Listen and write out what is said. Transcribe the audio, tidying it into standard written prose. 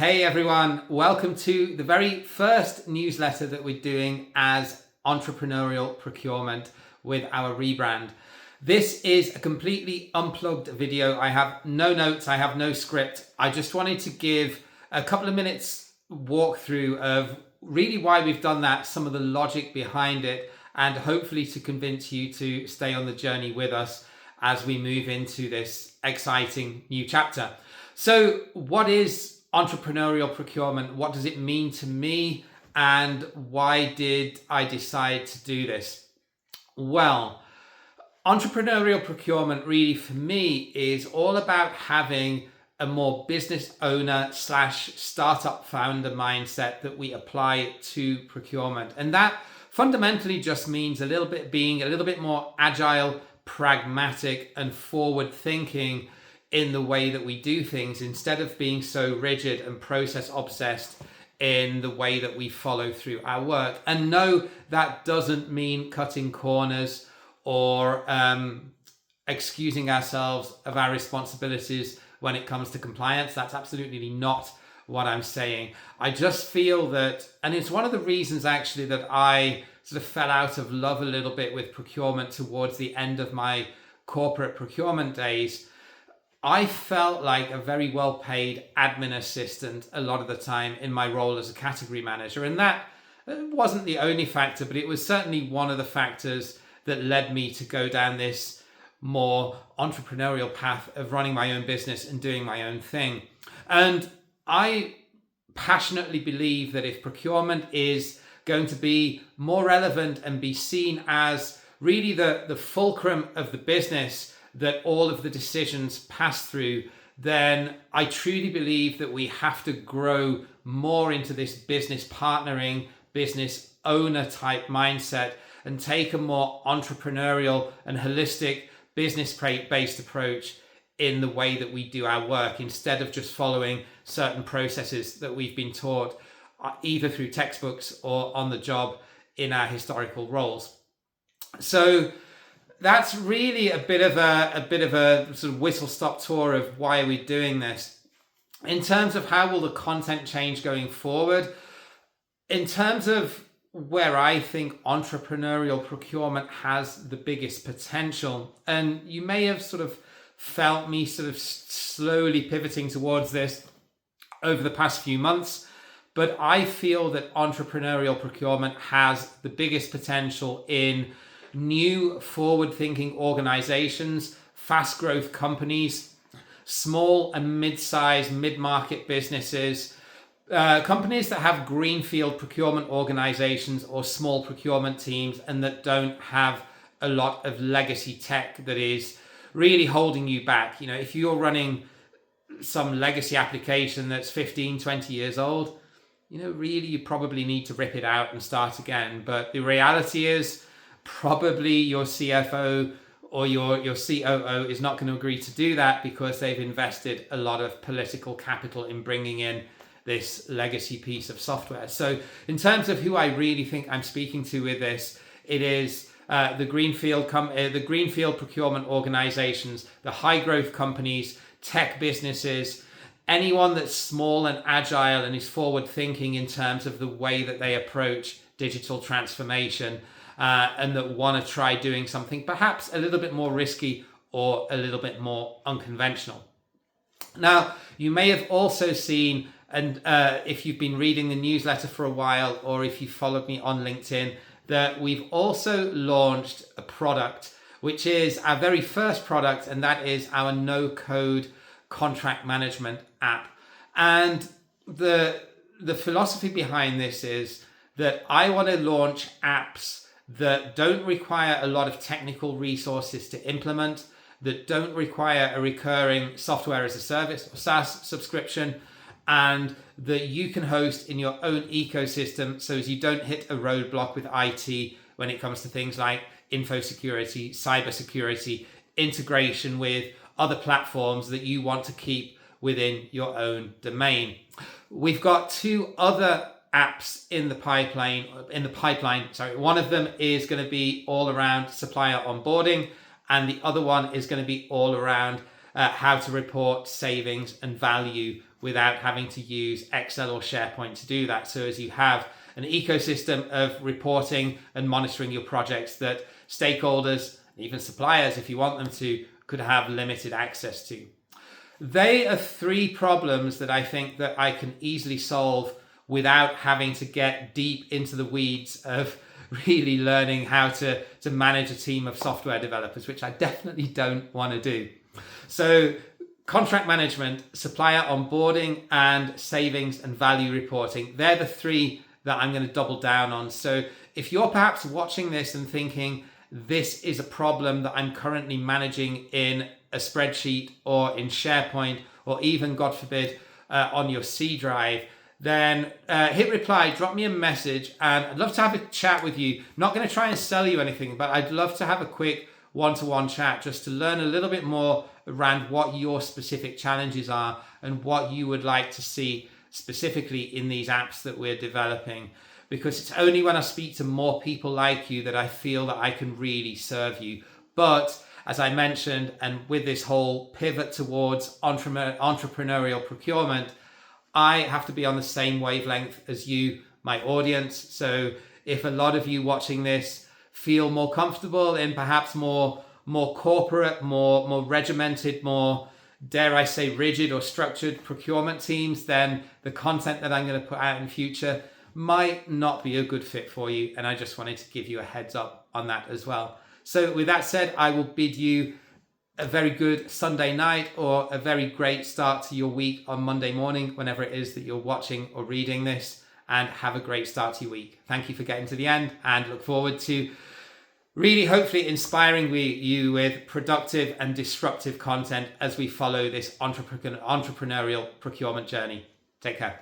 Hey everyone, welcome to the very first newsletter that we're doing as Entrepreneurial Procurement with our rebrand. This is a completely unplugged video. I have no notes, I have no script. I just wanted to give a couple of minutes walkthrough of really why we've done that, some of the logic behind it, and hopefully to convince you to stay on the journey with us as we move into this exciting new chapter. So what is entrepreneurial procurement? What does it mean to me? And why did I decide to do this? Well, entrepreneurial procurement really for me is all about having a more business owner / startup founder mindset that we apply to procurement. And that fundamentally just means being a little bit more agile, pragmatic, and forward thinking in the way that we do things, instead of being so rigid and process obsessed in the way that we follow through our work. And no, that doesn't mean cutting corners or excusing ourselves of our responsibilities when it comes to compliance. That's absolutely not what I'm saying. I just feel that, and it's one of the reasons actually that I sort of fell out of love a little bit with procurement towards the end of my corporate procurement days. I felt like a very well-paid admin assistant a lot of the time in my role as a category manager. And that wasn't the only factor, but it was certainly one of the factors that led me to go down this more entrepreneurial path of running my own business and doing my own thing. And I passionately believe that if procurement is going to be more relevant and be seen as really the fulcrum of the business that all of the decisions pass through, then I truly believe that we have to grow more into this business partnering, business owner type mindset and take a more entrepreneurial and holistic business-based approach in the way that we do our work, instead of just following certain processes that we've been taught either through textbooks or on the job in our historical roles. So that's really a bit of a sort of whistle-stop tour of why we're doing this. In terms of how will the content change going forward, in terms of where I think entrepreneurial procurement has the biggest potential, and you may have sort of felt me sort of slowly pivoting towards this over the past few months, but I feel that entrepreneurial procurement has the biggest potential in new forward-thinking organizations, fast growth companies, small and mid-sized, mid-market businesses, companies that have greenfield procurement organizations or small procurement teams and that don't have a lot of legacy tech that is really holding you back. You know, if you're running some legacy application that's 15, 20 years old, you know, really you probably need to rip it out and start again. But the reality is, probably your CFO or your COO is not going to agree to do that because they've invested a lot of political capital in bringing in this legacy piece of software. So in terms of who I really think I'm speaking to with this, it is the greenfield procurement organizations, the high growth companies, tech businesses, anyone that's small and agile and is forward thinking in terms of the way that they approach digital transformation. And that want to try doing something perhaps a little bit more risky or a little bit more unconventional. Now, you may have also seen, and if you've been reading the newsletter for a while, or if you followed me on LinkedIn, that we've also launched a product, which is our very first product, and that is our no-code contract management app. And the philosophy behind this is that I want to launch apps that don't require a lot of technical resources to implement, that don't require a recurring software as a service or SaaS subscription, and that you can host in your own ecosystem so as you don't hit a roadblock with IT when it comes to things like info security, cybersecurity, integration with other platforms that you want to keep within your own domain. We've got two other apps in the pipeline. One of them is going to be all around supplier onboarding, and the other one is going to be all around how to report savings and value without having to use Excel or SharePoint to do that. So as you have an ecosystem of reporting and monitoring your projects that stakeholders, even suppliers, if you want them to, could have limited access to. They are 3 problems that I think that I can easily solve without having to get deep into the weeds of really learning how to manage a team of software developers, which I definitely don't want to do. So contract management, supplier onboarding, and savings and value reporting, they're the 3 that I'm going to double down on. So if you're perhaps watching this and thinking, this is a problem that I'm currently managing in a spreadsheet or in SharePoint, or even, God forbid, on your C drive, then hit reply, drop me a message, and I'd love to have a chat with you. Not going to try and sell you anything, but I'd love to have a quick one-to-one chat just to learn a little bit more around what your specific challenges are and what you would like to see specifically in these apps that we're developing. Because it's only when I speak to more people like you that I feel that I can really serve you. But as I mentioned, and with this whole pivot towards entrepreneurial procurement, I have to be on the same wavelength as you, my audience. So if a lot of you watching this feel more comfortable in perhaps more corporate, more regimented, more, dare I say, rigid or structured procurement teams, then the content that I'm going to put out in future might not be a good fit for you. And I just wanted to give you a heads up on that as well. So with that said, I will bid you a very good Sunday night or a very great start to your week on Monday morning, whenever it is that you're watching or reading this, and have a great start to your week. Thank you for getting to the end, and look forward to really hopefully inspiring you with productive and disruptive content as we follow this entrepreneurial procurement journey. Take care.